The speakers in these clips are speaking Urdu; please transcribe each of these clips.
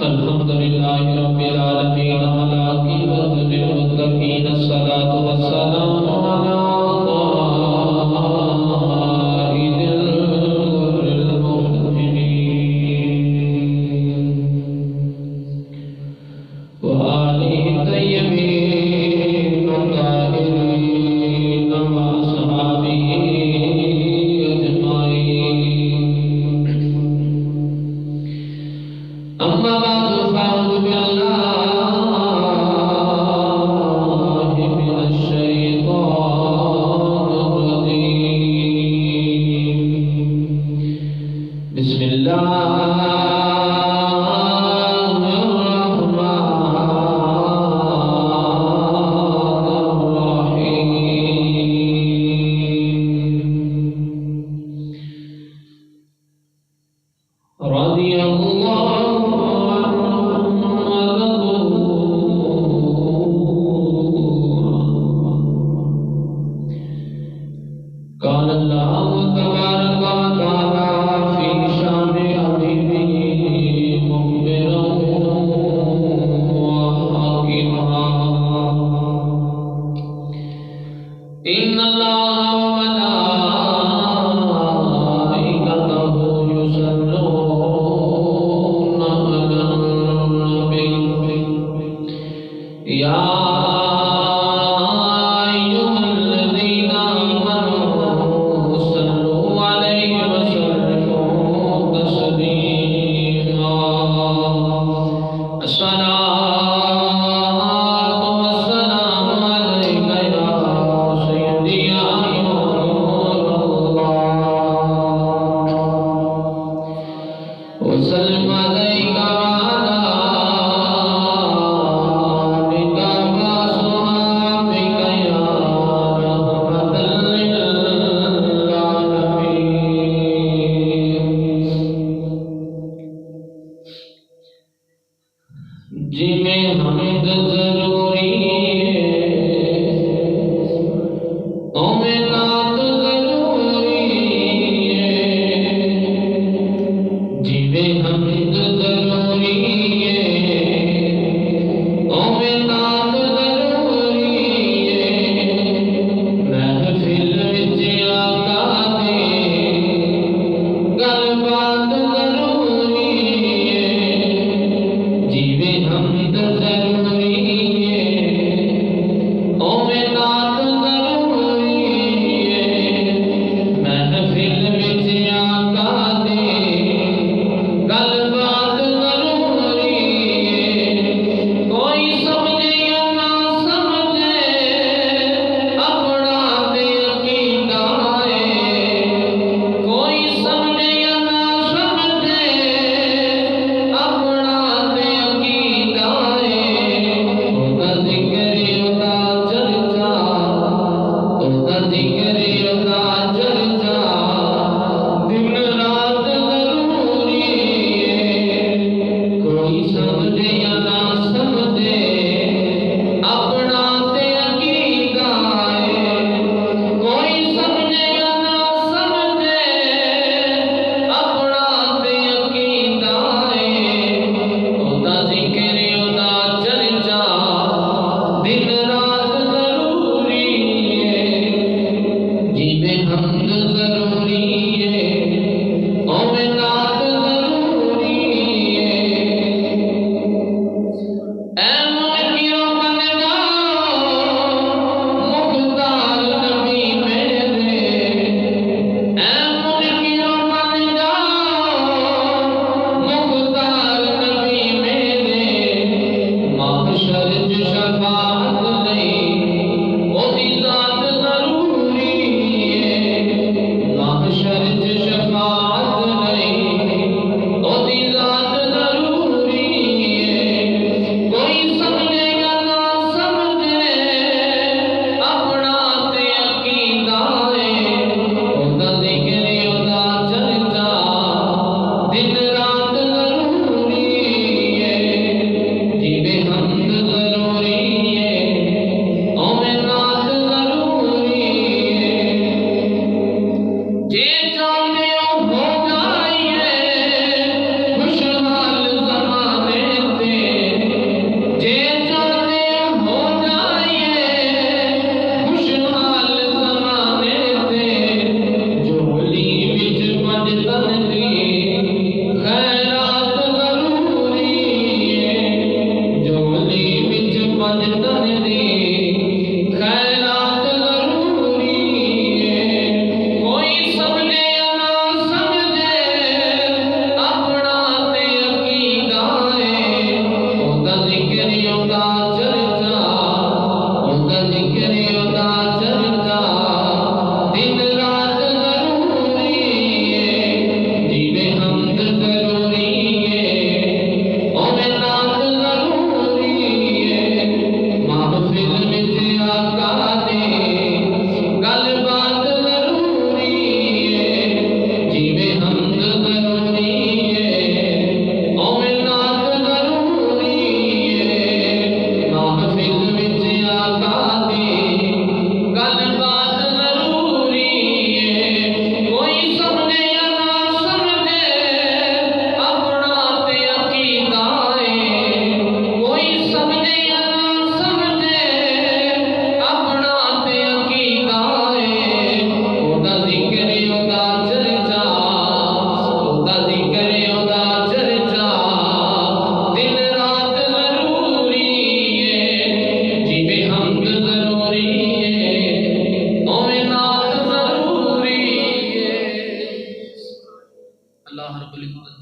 الحمد لله رب العالمين والعاقبة للمتقين الصلاة والسلام على قائد الغر المحجلين وآله الطيبين الطاهرين وأصحابه أجمعين. أما بعد فأعوذ بالله من الشيطان الرجيم. بسم الله رضي الله عنهم ورضوا. قال الله تبارك وتعالى في شان حبيبه مخبرا وحاكما: إن الله وملائكته يصلون على النبي يا أيها الذين آمنوا صلوا عليه وسلموا تسليما. الصلاة والسلام عليك يا سيدي يا نور الله، وسلم عليك وعلى آلك وأصحابك يا رحمة للعالمين. جنہیں حمد ضروری ہے نعت ضروری ہے، جنہیں حمد ضروری ہے نعت ضروری ہے، محفل وچ آقا دے گل بات ضروری ہے، جنہیں حمد ضروری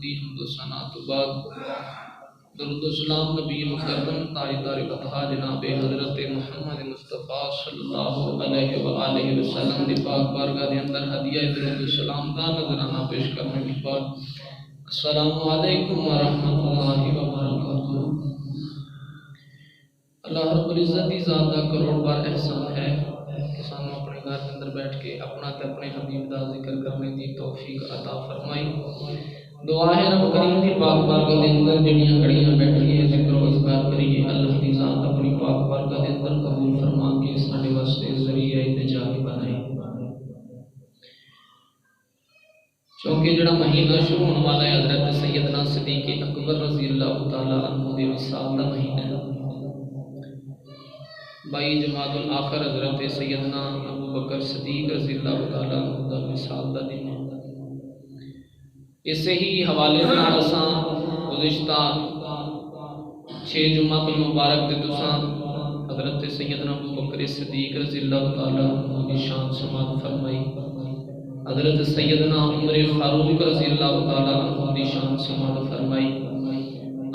دی حمد و ثنا تو بعد درود و سلام نبی مکرم تاجدار بطحا جناب حضرت محمد مصطفیٰ صلی اللہ علیہ وآلہ وسلم دی پاک بارگاہ دے اندر ہدیہ درود و سلام کا نذرانہ پیش کرنے کے بعد السلام علیکم ورحمۃ اللہ وبرکاتہ۔ اللہ رب العزت کی ذات کا کروڑ بار احسان ہے کہ سانوں اپنے گھر کے اندر بیٹھ کے اپنا تے اپنے حبیب دا ذکر کرنے دی توفیق عطا فرمائی۔ دعا ہے رب کریم دی پاک بارگاہ دے اندر جڑیاں گھڑیاں بیٹھیے ذکر و اذکار کریے، اللہ دی ذات اپنی پاک بارگاہ دے اندر قبول فرما کے ساڈے واسطے ذریعہ نجات بنائے۔ چونکہ جڑا مہینہ شروع ہونے والا ہے حضرت سیدنا صدیق اکبر رضی اللہ تعالی عنہ دے وصال دا مہینہ ہے۔ 22 جمادی الاخر حضرت سیدنا ابو بکر صدیق رضی اللہ تعالی عنہ دا وصال دا دن ہے۔ اسے ہی حوالے نال اساں گزشتہ 6 جمعہ المبارک تے تساں حضرت سیدنا ابو بکر صدیق رضی اللہ تعالی عنہ دی شان سماعت فرمائی، حضرت سیدنا عمر فاروق رضی اللہ تعالی عنہ دی شان سماعت فرمائی۔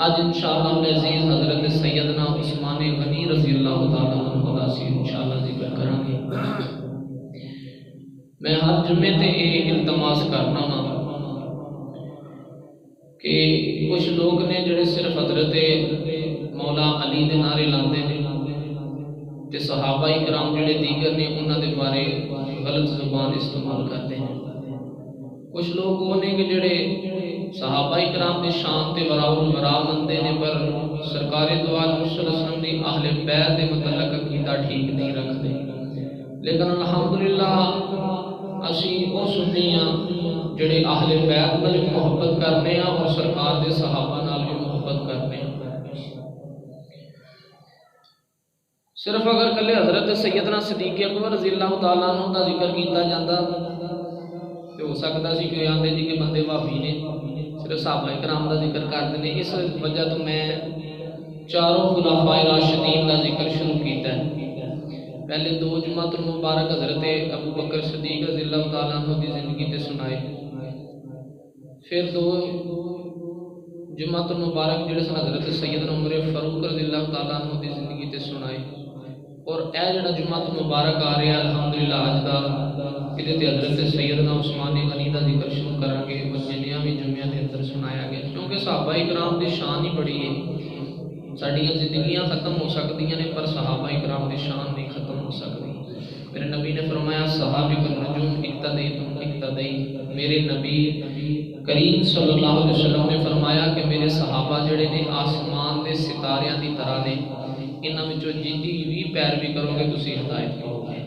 آج انشاءاللہ العزیز حضرت سیدنا عثمان غنی رضی اللہ تعالی عنہ دا سی انشاءاللہ ذکر کریں گے۔ میں ہر جمعے تے یہ التماس کرنا نا کہ کچھ لوگ نے جڑے صرف حضرت مولا علی دے نعرے لاندے نے تے صحابہ کرام جڑے دیگر نے انہاں دے بارے غلط زبان استعمال کرتے ہیں۔ کچھ لوگ وہ نے کہ جڑے صحابہ کرام دی شان تے وراء الورا مندے نے پر سرکار دو عالم صلی اللہ علیہ وسلم دی اہل بیت دے متعلق عقیدہ ٹھیک نہیں رکھتے، لیکن الحمدللہ اسی وہ سنی ہاں جڑے اہل بیت نال محبت کرنے ہیں اور سرکار دے صحابہ نال بھی محبت کرنے ہیں۔ صرف اگر کلے حضرت سیدنا صدیق اکبر رضی اللہ تعالیٰ عنہ دا ذکر کیتا جاندہ تو ہو سکتا سی کہ آندے جی کہ بندے وہابی نے صرف صحابہ کرام دا ذکر کرتے ہیں۔ اس وجہ تو میں چاروں خلفائے راشدین دا ذکر شروع کیتا ہے۔ پہلے 2 جمعہ المبارک حضرت ابو بکر صدیق رضی اللہ تعالیٰ عنہ دی زندگی تے سنائے، پھر 2 جمعہ المبارک جڑے سن حضرت سیدنا عمر فاروق رضی اللہ تعالیٰ عنہ دی زندگی تے سنائے، اور اے جڑا جمعہ المبارک آ رہا ہے الحمدللہ اج دا کہ حضرت سیدنا عثمان غنی دا ذکر شروع کریں گے اور جنیاں بھی جمعہ دے اندر سنایا گیا، کیونکہ صحابہ کرام دی شان ہی بڑی ہے۔ ساڈیاں زندگیاں ختم ہو سکتیاں نے پر صحابہ کرام دی شان نہیں ختم ہو سکتی۔ میرے نبی نے فرمایا صحابہ النجوم اقتدیتم اقتدی، میرے نبی کریم صلی اللہ علیہ وسلم نے فرمایا کہ میرے صحابہ جڑے نے آسمان دے ستاریاں دی طرح نے، انہاں وچوں جدی بھی پیروی کرو گے تسی ہدایت کرو گے۔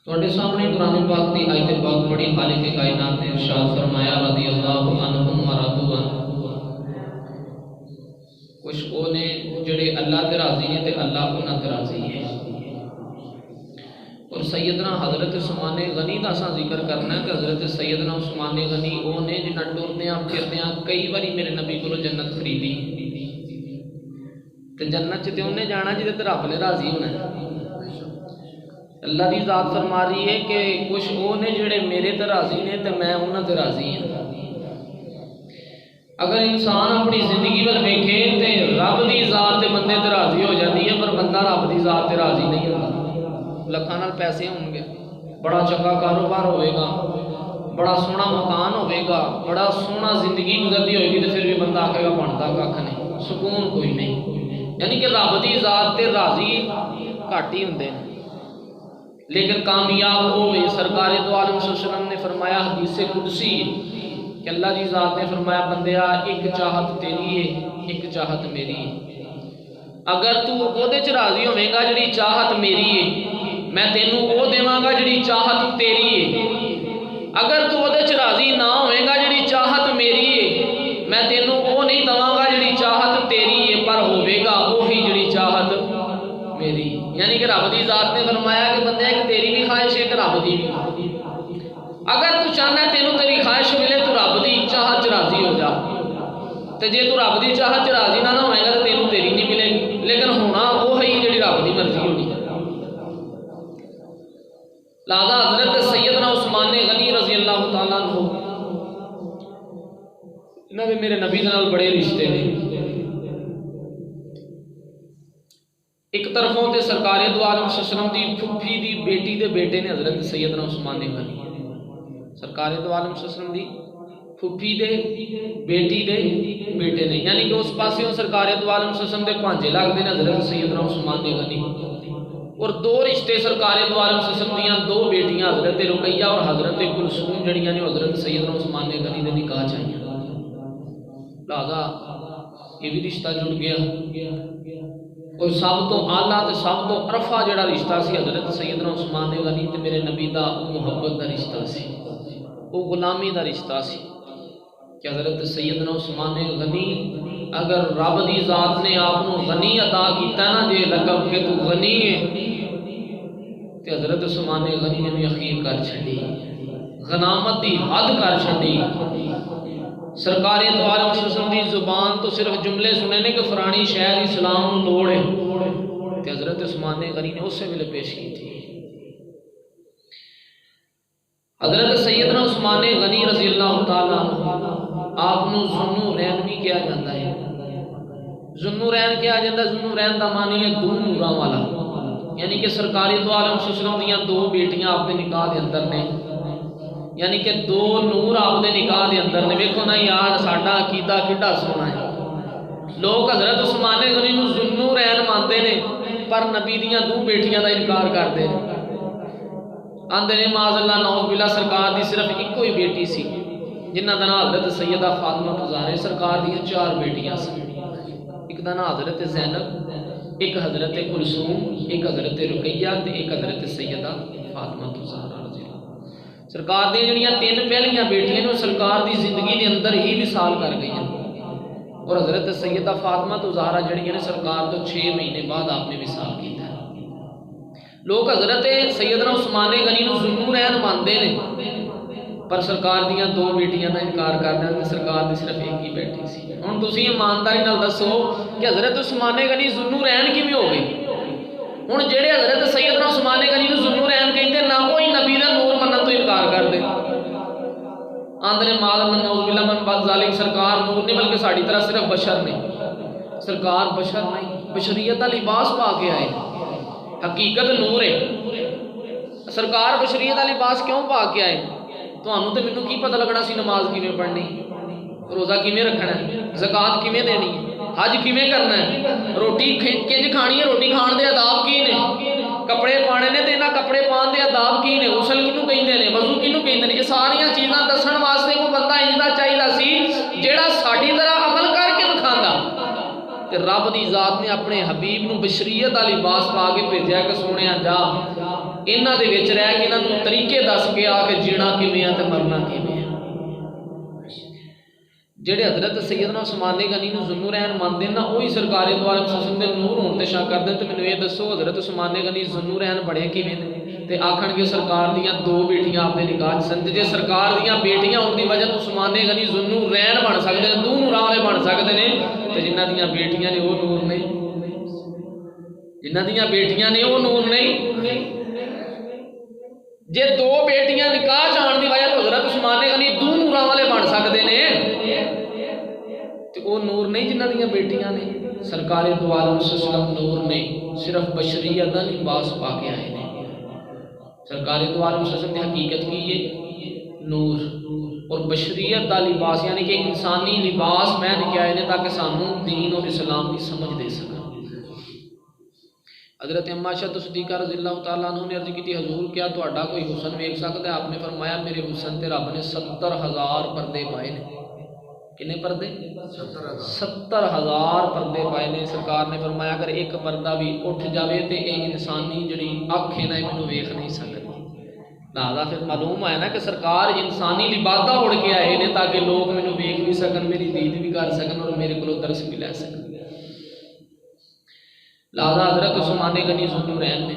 تواڈے سامنے قرآن پاک دی آیت پاک بڑی خالق کائنات نے ارشاد فرمایا رضی اللہ عنہم ورضوا عنہ، کچھ وہ نے جڑے اللہ تے راضی ہیں تے اللہ انہاں تے راضی ہے۔ اور سیدنا حضرت عثمان غنی دا اساں ذکر کرنا ہے کہ حضرت سیدنا عثمان غنی وہ نے جنہاں ٹردیاں پھردیاں کئی باری میرے نبی کو جنت خریدی، تے جنت تے انہیں جانا جی تے رب نے راضی ہونا ہے۔ اللہ دی ذات فرما رہی ہے کہ کچھ وہ نے جڑے میرے تے راضی نے تے میں انہاں تے راضی ہوں۔ اگر انسان اپنی زندگی میں دیکھے تے رب دی ذات تے بندے تے راضی ہو جاتی ہے، پر بندہ رب دی ذات تے راضی نہیں ہوتا۔ لکھاں نال پیسے ہون گے، بڑا چنگا کاروبار ہوئے گا، بڑا سونا مکان ہوئے گا، بڑا سونا زندگی گزرتی ہوئے گی، تو پھر بھی بندہ آکھے گا بنتا کھ نہیں، سکون کوئی نہیں۔ یعنی کہ رب دی ذات تے راضی گھٹ ہی ہوندے ہیں، لیکن کامیاب ہوئے۔ سرکار دو عالم صلی اللہ علیہ وسلم نے فرمایا حدیث قدسی کہ اللہ دی ذات نے فرمایا بندیا ایک چاہت تیری ہے ایک چاہت میری ہے، اگر تو او دے چ راضی ہوے گا جڑی چاہت میری ہے میں تینوں او دیواں گا جڑی چاہت تیری ہے، اگر تو او دے چ راضی نہ ہوے گا جڑی چاہت میری ہے میں تینوں او نہیں دواں گا جڑی چاہت تیری ہے، پر ہوے گا وہی جڑی چاہت میری۔ یعنی کہ رب دی ذات نے فرمایا کہ بندے ایک تیری بھی خواہش ہے کہ رب دی بھی، اگر تو چاہنا ہے تینوں تیری خواہش ملے تو رب دی چاہت چ راضی ہو جا، تے جے تو رب دی چاہت چ راضی نہ ہوئے گا تو تینوں تیری نہیں ملے گی، لیکن ہونا وہی جڑی رب دی مرضی ہونی۔ لہذا حضرت سیدنا عثمان غنی رضی اللہ تعالیٰ عنہ انہاں دے میرے نبی دے نال بڑے رشتے نے. ایک طرفوں تے سرکار دو عالم صلی اللہ علیہ وسلم دی پھپھی دی بیٹی دے بیٹے نے حضرت سیدنا عثمان غنی. سرکار دو عالم صلی اللہ علیہ وسلم دی پھپھی دے بیٹی دے بیٹے نے، یعنی کہ اس پاسے سرکار دو عالم صلی اللہ علیہ وسلم دے پانجے لگدے نے حضرت سیدنا عثمان غنی. اور دو رشتے سرکار دو عالم صلی اللہ علیہ وسلم دیاں دو بیٹیاں حضرت رقیہ اور حضرت کلثوم جڑیاں نے حضرت سیدنا عثمان غنی دے نکاح چاہیے. لہذا یہ بھی رشتہ جڑ گیا. اور سب تو اعلیٰ تے سب تو عرفہ جڑا رشتہ سی حضرت سیدنا عثمان غنی تے میرے نبی دا محبت دا رشتہ سی، وہ غلامی دا رشتہ سی کہ حضرت سیدنا عثمان غنی اگر رب دی ذات نے آپ کو غنی عطا کیتا نا جے لقب کہ تو غنی ہے تے حضرت عثمان غنی نے بھی اخیر کر چھڑی، غنامت دی حد کر چھڑی. سرکار دو عالم صلی اللہ علیہ وسلم دی زبان تو صرف جملے سنے نے کہ فرانی شہر اسلام نو لوڑ ہے تے حضرت عثمان غنی نے اسے ویلے پیش کی تھی. حضرت سیدنا عثمان غنی رضی اللہ تعالیٰ عنہ آپ نو ذوالنورین بھی کیا جاتا ہے. ذوالنورین کیا جاتا ہے؟ ذوالنورین دا معنی ہے دو نوراں والا، یعنی کہ سرکار دو عالم صلی اللہ علیہ وسلم دیاں دو بیٹیاں آپ دے نکاح دے اندر نے، یعنی کہ دو نور آپ دے نکاح دے اندر نے. ویکھو نا یار ساڈا عقیدہ کڈا سونا ہے. لوگ حضرت عثمان غنی نو ذوالنورین مانتے نے پر نبی دیاں دو بیٹیاں دا انکار کرتے ہیں. آندے نے معاذ اللہ نعوذ باللہ سرکار دی صرف ایک ہی بیٹی سی جنہ دا نام حضرت سیدہ فاطمہ زہرا. سرکار دیاں چار بیٹیاں سی، ایک دا نام حضرت زینب، ایک حضرت کلثوم، ایک حضرت رقیہ تے ایک حضرت سیدہ فاطمہ زہرا رضی اللہ. سرکار دی جڑیاں تین پہلیاں بیٹیاں نے سرکار دی زندگی دے اندر ہی وصال کر گئیاں، اور حضرت سیدہ فاطمہ زہرا جڑیاں نے سرکار تو 6 مہینے بعد آپ نے وصال کیتا ہے. لوگ حضرت سیدنا عثمان غنی نو ذوالنورین مانتے ہیں پر سرکار دیاں دو بیٹیاں دا انکار کرتے ہیں. سرکار دی صرف ایک ہی بیٹی سی. ہن تسی ایمانداری نال دسو کہ حضرت عثمان غنی ذوالنورین کیویں ہو گئے؟ ہن جڑے حضرت سیدنا عثمان غنی نو ذوالنورین کہندے نہ کوئی نبی دا نور منن تو انکار کردے. آندے مال من نعوذ باللہ من بعد ذالک سرکار نور نہیں بلکہ ساڈی طرح صرف بشر نے. سرکار بشر نہیں، بشریت دا لباس پا کے آئے، حقیقت نور ہے. سرکار بشریت دا لباس کیوں پا کے آئے؟ تانوں تے مینوں کی پتہ لگنا سی نماز کیویں پڑھنی، روزہ کیویں رکھنا ہے، زکات کیویں دینی ہے، حج کیویں کرنا ہے، روٹی کنج کھانی ہے، روٹی کھان دے آداب کی نے، کپڑے پانے نے تے انہاں کپڑے پان دے آداب کی نے، غسل کینوں کہندے نے، وضو کینوں کہندے نے. یہ ساریاں چیزاں دسن واسطے کوئی بندہ انج دا چاہیدا سی جیڑا ساڈی طرح عمل کر کے دکھاندا. تے رب دی ذات نے اپنے حبیب نو بشریت دا لباس پا کے بھیجیا کہ سونیا جا انہاں دے وچ رہ کے انہاں نو طریقے دس کے آ کے جینا کیویں ہے تے مرنا کیویں ہے. جڑے حضرت سیدنا عثمان غنی نو ذوالنورین مانتے ہیں نا وہی سرکار دو عالم صلی اللہ علیہ وسلم دے نور ہون تے شک کردے. تے مینوں یہ دسو حضرت عثمان غنی ذوالنورین بڑے کیویں نے؟ تے آکھن گے سرکار دیاں دو بیٹیاں آپ دے نکاح سن. جے سرکار دیاں بیٹیاں ہون دی وجہ تو عثمان غنی ذوالنورین بن سکدے نے، دو نوراں والے بن سکدے نے. تے جنہاں دیاں بیٹیاں نے وہ نور نہیں، جنہاں دیاں بیٹیاں نے وہ نور نہیں. جے دو بیٹیاں نکاح جان دی وجہ تو حضرت عثمان غنی دو نوراں والے بن سکدے نے تے وہ نور نہیں جنہاں دیاں بیٹیاں نے. سرکار دو عالم صلی اللہ علیہ وسلم نور نہیں، صرف بشریت دا لباس پا کے آئے نے. سرکار دو عالم صلی اللہ علیہ وسلم کی حقیقت کی ہے نور اور بشریت دا لباس، یعنی کہ ایک انسانی لباس پہن کے آئے نے تاکہ سانوں دین اور اسلام کی سمجھ دے سکیں. حضرت اما عائشہ صدیقہ رضی اللہ تعالیٰ عنہ نے عرض کی تھی حضور کیا تہاڈا کوئی حسن ویکھ سکدا ہے؟ آپ نے فرمایا میرے حسن تے رب نے 70,000 پردے پائے نے. کنے پردے؟ 70,000 پردے پائے نے. سرکار نے فرمایا اگر ایک پردہ بھی اٹھ جاوے تے اے انسانی جڑی اکھ ہے نا مینوں ویکھ نہیں سکدی. لہذا پھر معلوم ہے نا کہ سرکار انسانی لبادہ اڑ کے آئے نے تاکہ لوگ مینوں ویکھ بھی سکن، میری دید بھی کر سکن اور میرے کو درس بھی لے سکن. لہذا حضرت عثمان غنی ذوالنورین نے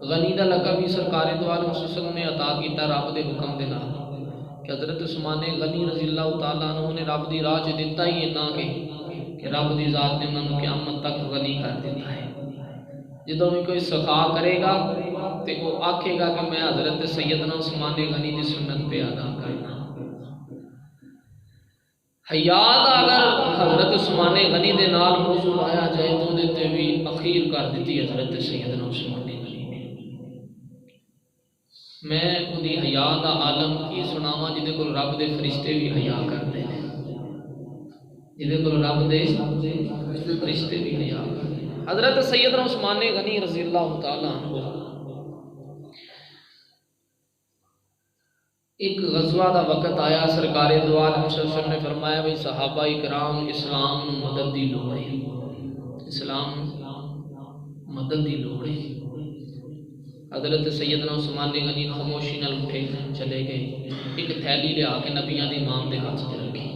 غنی دا لقب بھی سرکار دو عالم صلی اللہ علیہ وسلم نے عطا کیتا رب دے حکم دے نال کہ حضرت عثمان غنی رضی اللہ تعالیٰ عنہ نے رب دی راہ چ دتا ہی اتنا کہ رب دی ذات نے انہوں نے قیامت تک غنی کر دیتا ہے. جدوں بھی کوئی سخا کرے گا تے وہ آکھے گا کہ میں حضرت سیدنا عثمان غنی دی سنت پہ ادا کرنا. حیا دا اگر حضرت عثمان غنی دے نال موضوع لایا جائے تو دیتے بھی اخیر کر دیتی حضرت سیدنا عثمان غنی نے۔ میں اُدی حیا دا عالم کی سناواں جہدے کول رب دے فرشتے بھی حیا کرتے ہیں، جہدے کول رب دے فرشتے بھی حیا کرتے ہیں۔ حضرت سیدنا عثمان غنی رضی اللہ تعالی عنہ ایک غزوہ دا وقت آیا، سرکار دو عالم صلی اللہ علیہ وسلم نے فرمایا بھئی صحابہ اکرام اسلام نو مدد دی لوڑ ہے، اسلام مدد دی لوڑ ہے۔ حضرت سیدنا عثمان غنی خاموشی نال اٹھے چلے گئے، ایک تھیلی لے آ کے نبیاں دے امام دے ہاتھ تے رکھی،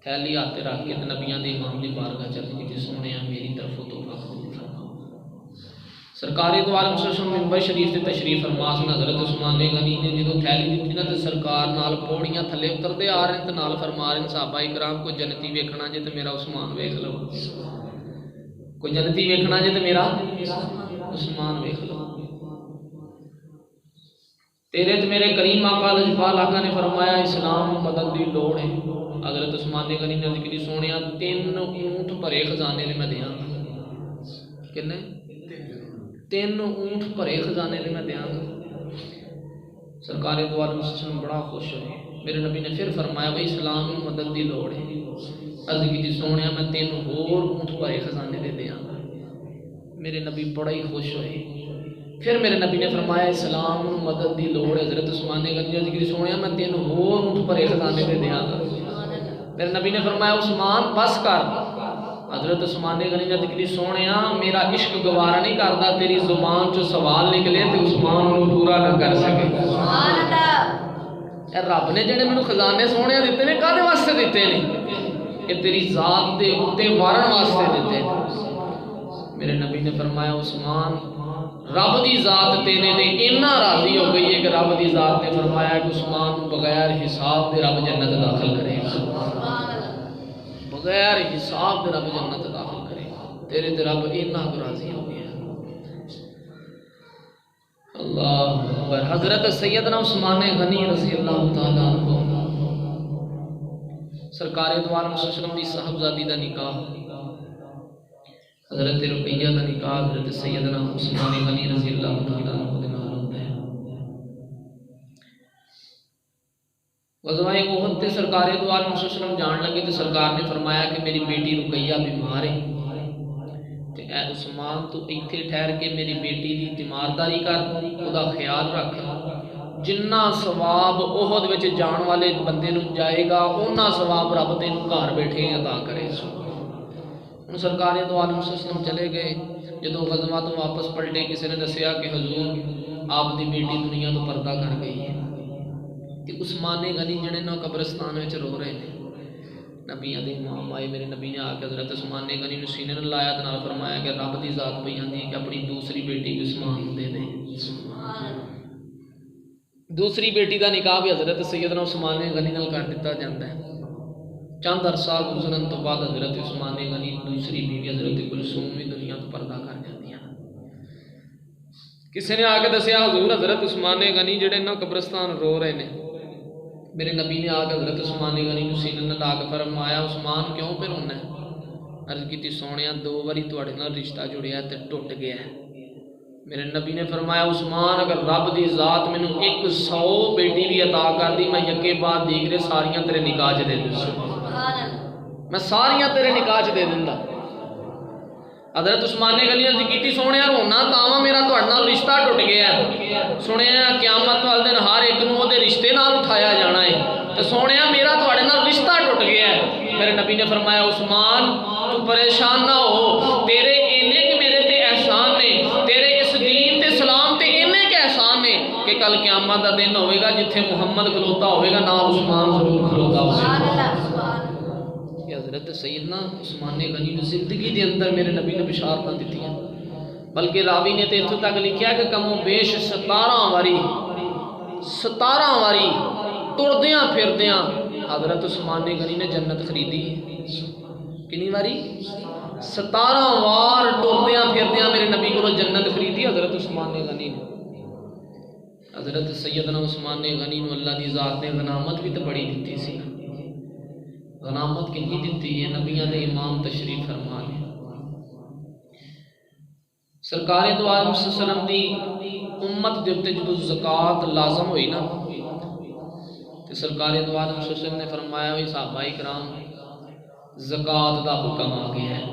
تھیلی ہاتھ تے رکھ کے نبیاں دے امام دی بارگاہ چل گئی کہ سونیا میری طرف تحفہ قبول فرما۔ سرکار دو عالم صلی اللہ علیہ وسلم ممبر شریف تے تشریف فرما سن، حضرت عثمان غنی نے جدوں تھیلی دتی نا تے سرکار نال پوڑیاں تھلے اتردے آ رہے تے نال فرما رہے صحابہ اکرام کو جنتی ویکھنا جے تے میرا عثمان ویکھ لو، کوئی جنتی ویکھنا جے تے میرا عثمان ویکھ لو۔ تیرے تے میرے کریم آقا لجپال آقا نے فرمایا اسلام مدد دی لوڑ ہے۔ حضرت عثمان غنی نے ذکر سونیا 3 اونٹ بھرے خزانے نے میں دیاں گا، کنے 3 اونٹ بھرے خزانے نے میں دیاں گا۔ سرکار دو عالم صلی اللہ علیہ وسلم بڑا خوش ہوئے، میرے نبی نے پھر فرمایا بھائی اسلام مدد دی لوڑ ہے۔ عرض کی سونیا میں 3 اور اونٹ بھرے خزانے دے دیاں گا۔ میرے نبی بڑا ہی خوش ہوئے۔ پھر میرے نبی نے فرمایا اسلام مدد دی لوڑ ہے۔ حضرت عثمان غنی نے ذکر سونیا میں 3 اور اونٹ بھرے خزانے دے دیاں گا۔ میرے نبی نے فرمایا عثمان بس کر۔ حضرت عثمان غنی نے ذکر سونیا میرا عشق گوارا نہیں کرتا تیری زبان چو سوال نکلے تے عثمان نو پورا نہ کر سکے۔ سبحان اللہ۔ اے رب نے جڑے مینوں خزانے سونے دیتے نے کدے واسطے دیتے نے؟ کہ تیری ذات دے اوتے وارن واسطے دیتے نے۔ میرے نبی نے فرمایا عثمان رب دی ذات تیرے تے اتنا راضی ہو گئی ہے کہ رب دی ذات نے فرمایا کہ عثمان بغیر حساب دے رب جنت داخل کرے گا، بغیر حساب دے رب جنت داخل کرے گا، تیرے تے رب اتنا راضی ہو گیا۔ اللہ اکبر۔ حضرت سیدنا عثمان غنی رضی اللہ تعالیٰ عنہ سرکار دو عالم صلی اللہ علیہ وسلم دی صاحبزادی دا نکاح، حضرت رقیہ دا نکاح حضرت سیدنا عثمان غنی رضی اللہ تعالیٰ عنہ دے نال ہوندا ہے۔ غزوہ احد تے سرکار دو عالم صلی اللہ علیہ وسلم جان لگے تو سرکار نے فرمایا کہ میری بیٹی رقیہ بیمار ہے تے اے عثمان تو ایتھے ٹھہر کے میری بیٹی دی تیمارداری کر، خدا خیال رکھ، جنہ ثواب احد وچ جان والے بندے نو جائے گا اونہ ثواب رب تینوں گھر بیٹھے عطا کرے۔ ہن سرکار دو عالم صلی اللہ علیہ وسلم چلے گئے، جدوں غزوہ تو واپس پلٹے کسی نے دسیا کہ حضور آپ دی بیٹی دنیا تو پردہ کر گئی ہے۔ تے عثمان غنی جڑے نا قبرستان وچ رو رہے تھے، نبی دے امام آئے، میرے نبی نے آ کے حضرت عثمان غنی نو سینے نال لایا تے نال فرمایا کہ رب دی ذات پئی آندی ہے کہ اپنی دوسری بیٹی کو عثمان نو دے دے۔ دوسری بیٹی دا نکاح بھی حضرت سیدنا عثمان غنی نال کر دتا جاندا ہے۔ چند عرصہ گزرن تو بعد حضرت عثمان غنی دوسری بیوی حضرت کلثوم بھی دنیا تو پردہ کر جاتی ہیں۔ کسی نے آ کے دسیا حضور حضرت عثمان غنی جڑے نا قبرستان رو رہے نے، میرے نبی نے آ کے حضرت عثمان غنی نو سینے نال لا کے فرمایا عثمان کیوں پہ رونا ہے؟ عرض کیتی سونیا 2 باری تواڈے نال رشتہ جڑیا تے ٹوٹ گیا ہے۔ میرے نبی نے فرمایا عثمان اگر رب دی ذات مینوں 100 بیٹی بھی عطا کر دی میں یکے بعد دیگرے ساریاں تیرے نکاح چ دے دوں، میں ساریاں تیرے نکاح چ دے دوں۔ حضرت عثمان غنی نے کیتی سونیا رونا تاواں میرا تہاڈے نال رشتہ ٹوٹ گیا ہے، سنیا قیامت والے دن ہر ایک نوں دے رشتے نال اٹھایا جانا ہے، تے سونیا میرا تہاڈے نال رشتہ ٹوٹ گیا ہے۔ میرے نبی نے فرمایا عثمان تو پریشان نہ ہو، تیرے اینے کہ میرے تے احسان نے، تیرے اس دین تے اسلام تے اینے کے احسان نے کہ کل قیامت دا دن ہوئے گا جتھے محمد کھلوتا ہوئے گا نال عثمان ضرور کھلوتا ہوئے گا۔ حضرت سیدنا عثمان غنی نے زندگی دے اندر میرے نبی نے بشارتاں دتیاں، بلکہ راوی نے تے اتھوں تک لکھیا کہ کم و بیش 17 واری ٹردیاں پھردیاں حضرت عثمان غنی نے جنت خریدی۔ کنی واری؟ 17 وار ٹردیاں پھردیاں میرے نبی کو جنت خریدی حضرت عثمان غنی نے۔ حضرت سیدنا عثمان غنی نو اللہ دی ذات نے غنامت بھی تو بڑی دیتی سی، غنامت کنی دیتی ہے، نبیاں دے امام تشریف فرما لے۔ سرکار دو عالم صلی اللہ علیہ وسلم دی امت دے تے جدوں زکات لازم ہوئی نا تے سرکار دو عالم صلی اللہ علیہ وسلم نے فرمایا ہوئی صحابہ کرام زکات دا حکم آ گیا ہے،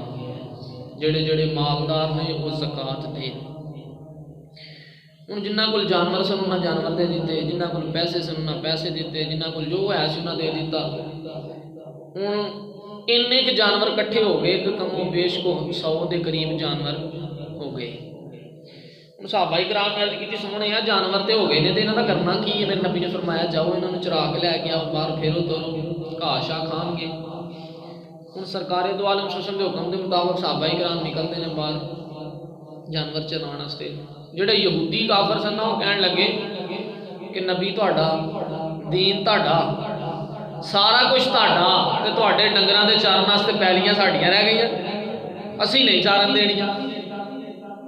جڑے جڑے مالدار نے وہ زکات دے۔ ہن جنہاں کول جانور سن انہاں جانور دے دیتے، جنہاں کول پیسے سن انہاں پیسے دیتے، جنہاں کول جو ہے سی انہاں دے دیتا۔ ہن اننے کے جانور کٹھے ہو گئے کہ کم و بیش کو 100 دے قریب جانور ہو گئے۔ صحابہ کرام نے عرض کی سونے یار جانور تے ہو گئے نے تے انہاں دا کرنا کی ہے؟ میرے نبی نے فرمایا جاؤ انہاں نوں چرا کے لے کے آؤ باہر، پھیرو تورو گھاہ شاہ کھان گے۔ ہن سرکار دو عالم صلی اللہ علیہ وسلم دے حکم دے مطابق صحابہ کرام نکلتے ہیں باہر جانور چران واسطے۔ جڑے یہودی کافر سن وہ کہن لگے کہ نبی تہاڈا، دین تہاڈا، سارا کچھ تہاڈا تے تہاڈے ڈنگراں دے چارن واسطے پیلیاں ساڈیاں رہ گئیاں، اسی نہیں چارن دینیاں۔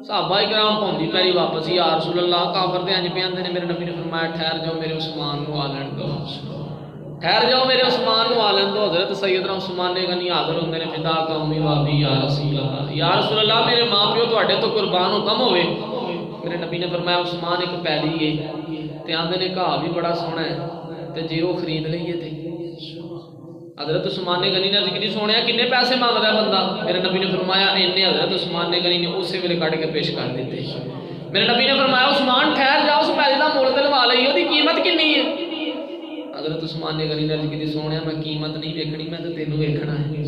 صحابہ کرام پوندی پیری واپس، یا رسول اللہ کافر تے انج پہ آندے نے۔ میرے نبی نے فرمایا ٹھہر جاؤ میرے عثمان نو آ لین دو، ٹھہر جاؤ میرے عثمان نو آ لین دو۔ حضرت سیدنا عثمان غنی حاضر ہوندے نے، فدا کا امی وابی یا رسول اللہ، یا رسول اللہ میرے ماں پیو تہاڈے تو قربان ہو کم ہوئے۔ میرے نبی نے فرمایا عثمان ایک پیلی ہے تے آندے نے گھاہ بھی بڑا سوہنا ہے تے جے وہ خرید لئیے تے۔ حضرت عثمان غنی نے ذکر سونے کنے پیسے مانگدا ہے بندہ؟ میرے نبی نے فرمایا اینے۔ حضرت عثمان غنی نے اسی ویلے کٹ کے پیش کر دیتے۔ میرے نبی نے فرمایا عثمان ٹھہر جا، اس پیسے دا مول تے لوا لئی، دی قیمت کنی ہے؟ حضرت عثمان غنی نے ذکر سونے میں قیمت نہیں ویکھنی، میں تے تینوں ویکھنا ہے۔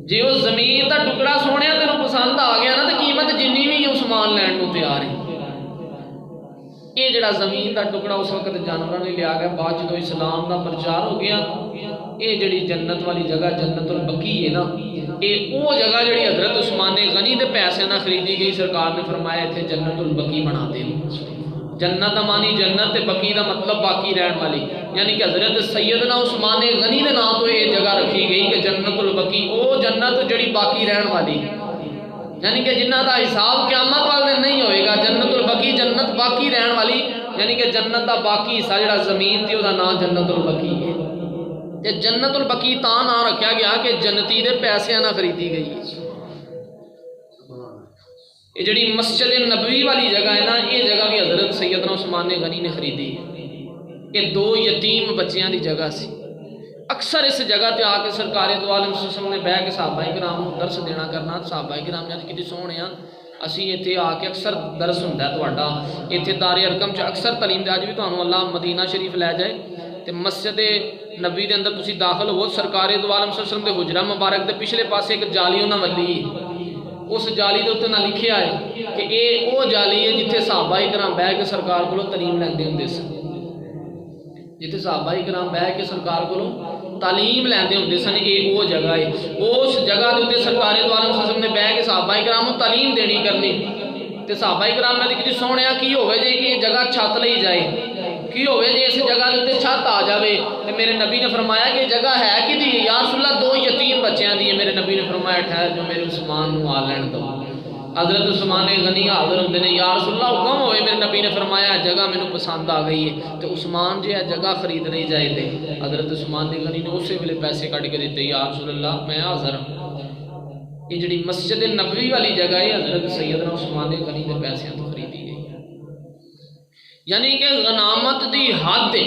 جے وہ زمین دا ٹکڑا سونے تینوں پسند آ گیا نا تے قیمت جنی بھی عثمان لین نوں تیار ہے۔ یہ جڑا زمین دا ٹکڑا اس وقت جانوراں نے لیا گیا، بعد جدوں اسلام دا پرچار ہو گیا، یہ جڑی جنت والی جگہ جنت البقیع ہے نا، یہ وہ جگہ جڑی حضرت عثمان غنی دے پیسے نہ خریدی گئی، سرکار نے فرمایا ایتھے جنت البقیع بنا دے۔ جنت دا مانی جنت تے بقیع دا مطلب باقی رہن والی، یعنی کہ حضرت سیدنا عثمان غنی دے نام تو یہ جگہ رکھی گئی کہ جنت البقیع، وہ جنت جڑی باقی رہن والی، یعنی کہ جنہ دا حساب قیامت والے نہیں ہوئے گا۔ جنت البقیع جنت باقی رہن والی، یعنی کہ جنت دا باقی حصہ جڑا زمین تھی وہ دا نام جنت البقیع ہے۔ تے جنت البقیع تاں نام رکھا گیا کہ جنتی دے پیسے نہ خریدی گئی۔ یہ جڑی مسجد نبوی والی جگہ ہے نا، یہ جگہ بھی حضرت سیدنا عثمان غنی نے خریدی۔ یہ 2 یتیم بچیاں دی جگہ سی۔ اکثر اس جگہ تے آ کے سرکار دو عالم صلی اللہ علیہ وسلم نے بہ کے صحابہ کرام نوں درس دینا کرنا۔ صحابہ کرام نے کدی سونے اسی ایتھے آ کے اکثر درس ہوندا ہے تہاڈا، ایتھے دار ارقم چ اکثر تعلیم دے۔ اج بھی تانوں اللہ مدینہ شریف لے جائے تے مسجد نبی دے اندر تسی داخل ہو، سرکار دو عالم صلی اللہ علیہ وسلم دے حجرہ مبارک دے پچھلے پاسے ایک جالی انہاں ولی، اس جالی دے اوتے نہ لکھیا ہے کہ اے او جالی ہے جتھے صحابہ کرام بہ کے سرکار کولوں تعلیم لیندے ہوندے سن، جتھے صحابہ کرام بہ کے سرکار کولوں تعلیم لیندے ہوندے سن، یہ وہ جگہ ہے۔ اس جگہ دے اوتے سرکار دو عالم صلی اللہ علیہ وسلم نے بہ کے صحابہ کرام نوں تعلیم دینی کرنی تے صحابہ کرام نے کدی سونیا کی ہوے جے یہ جگہ چھت لئی جائے، کی ہوے جے اس جگہ دے اوتے چھت آ جاوے تے میرے نبی نے فرمایا کہ جگہ ہے کدی؟ یا رسول اللہ 2 یتیم بچیاں دی ہے۔ میرے نبی نے فرمایا ٹھہر جو میرے عثمان نوں آ لین دو۔ حضرت عثمان غنی حاضر ہوندے نے، یا رسول اللہ حکم ہوئے۔ میرے نبی نے فرمایا جگہ مینوں پسند آ گئی ہے تے عثمان جی جگہ خرید نہیں جائے تے حضرت عثمان غنی نے اسی ویلے پیسے کٹ کے دیتے، یا رسول اللہ میں حاضر ہوں۔ یہ جڑی مسجد نبوی والی جگہ ہے حضرت سیدنا عثمان غنی دے پیسے تو خریدی گئی، یعنی کہ غنامت دی حد ہے۔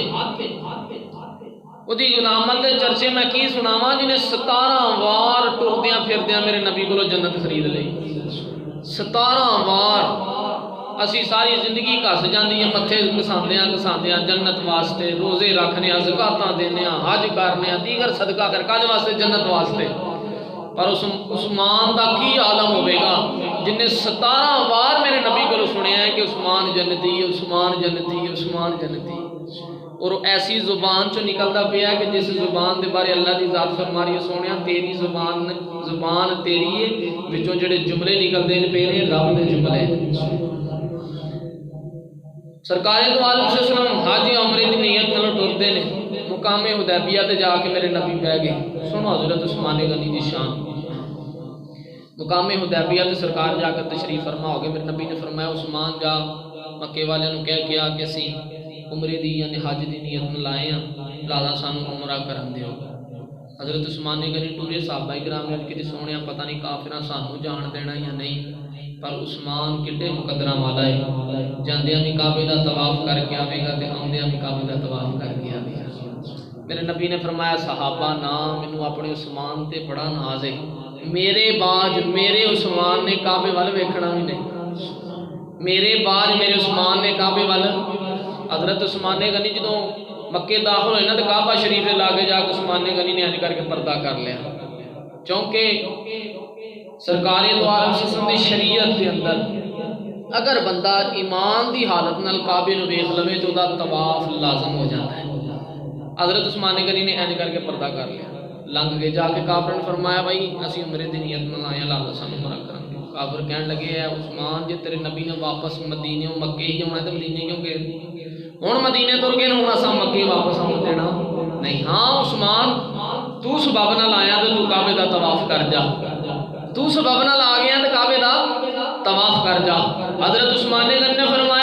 وہ دی غنامت دے چرچے میں کی سناواں، جنہیں 17 وار ٹردیاں پھردیاں میرے نبی کو جنت خرید لئی۔ 17 وار اسی ساری زندگی کس جاندی ہے متھے کساندیاں جنت واسطے، روزے رکھنے، زکاتاں دینے، حج کرنے، دیگر صدقہ کر کاج واسطے جنت واسطے۔ پر عثمان دا کی عالم ہوئے گا جن نے 17 وار میرے نبی کو سنیا ہے کہ عثمان جنتی، عثمان جنتی، عثمان جنتی، اور ایسی زبان چو نکلتا پیا کہ جس زبان دے بارے اللہ دی ذات فرما رہی ہے سونیا تیری زبان تیری ہے، وچوں جڑے جملے نکلتے ہیں پہ نے رب دے جملے۔ سرکار دو عالم صلی اللہ علیہ وسلم حج عمرے دی نیت نال ٹرتے نے، مقام حدیبیہ تے جا کے میرے نبی بہ گئے۔ سنو حضرت عثمان غنی دی شان، مقام حدیبیہ تے سرکار جا کر تشریف فرما ہو گئے۔ میرے نبی نے فرمایا عثمان جا مکے والے نو کہہ کے آ کہ اسی عمرے دی یعنی حج دی نیت نال آئے ہیں، لہذا سانو عمرہ کرن دیو۔ حضرت عثمان غنی ٹورے صحابہ کرام نے کہ سونے پتہ نہیں کافراں سانوں جان دینا یا نہیں، پر عثمان کڈے مقدراں والا ہے، جاندیاں بھی کعبے دا طواف کر کے آوے گا تے آندیاں بھی کعبے دا طواف کر کے آوے گا۔ میرے نبی نے فرمایا صحابہ نا مینوں اپنے عثمان تے بڑا ناز ہے، میرے باج میرے عثمان نے کعبے وال ویکھنا بھی نہیں، میرے باج میرے عثمان نے کعبے وال۔ حضرت عثمان غنی جدوں مکے داخل ہوئے نا تو کعبہ شریف دے لاگے جا کے عثمان غنی نے انج کر کے پردہ کر لیا، چونکہ سرکار دو عالم سسم دی شریعت دے اندر اگر بندہ ایمان دی حالت نال کعبے نو ویکھ لوے تو دا طواف لازم ہو جاتا ہے۔ حضرت عثمان غنی نے انج کر کے پردہ کر لیا، لنگ کے جا کے کافر نے فرمایا بھائی اسی عمرے دی نیت نال آئے اللہ سانوں مرا کرن دے۔ کافر کہن لگے اے عثمان جے تیرے نبی نے واپس مدینے مکے ہی آنا تے مدینے کیوں گئے، ہن مدینے تر گئے ہن اساں مکے واپس آن دینا نہیں۔ ہاں عثمان تو سبب نال آیا تے تو کعبے دا طواف کر جا، تو سبب نال آ گیا تے کعبے دا طواف کر جا۔ حضرت عثمان غنی نے فرمایا